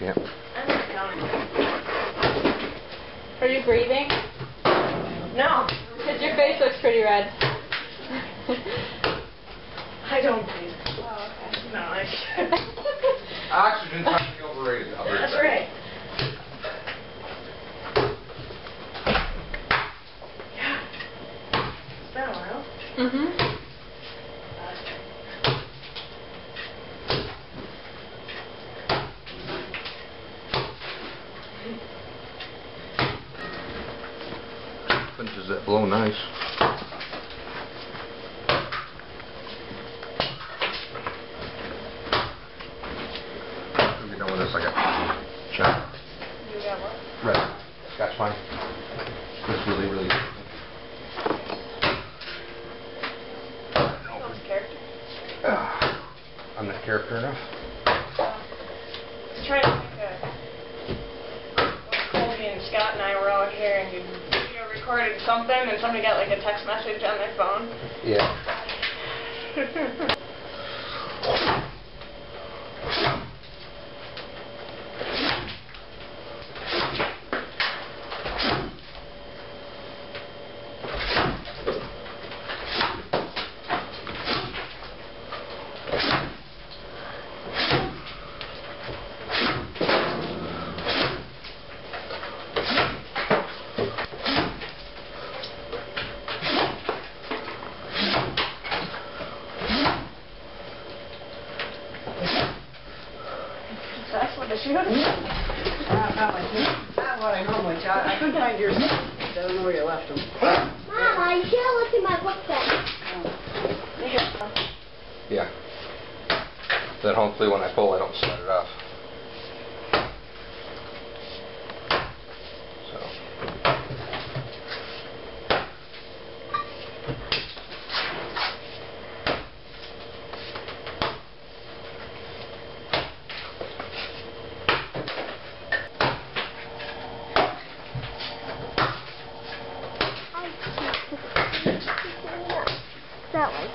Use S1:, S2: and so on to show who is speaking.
S1: can't.
S2: Are you breathing?
S3: No.
S2: Because your face looks pretty red.
S3: I don't breathe.
S2: Oh, okay.
S3: No, I
S1: Oxygen's something overrated.
S3: That's right. Yeah. It's been a while.
S2: Mm-hmm.
S1: Does that blow nice? We'll be done with this. I got China.
S3: You got what?
S1: Red. Scotch wine. It's really, really.
S3: Those characters.
S1: I'm not character enough.
S3: Let's try to think Colby and Scott and I were out here and you recorded something and somebody got like a text message on their phone.
S1: Yeah.
S3: That's what the shoot.
S4: Not what I normally shot. I couldn't find yours. I don't know where you left them.
S5: Mama, you should have looked at my book then.
S1: Yeah. Then hopefully when I pull, I don't set it off.
S5: That way.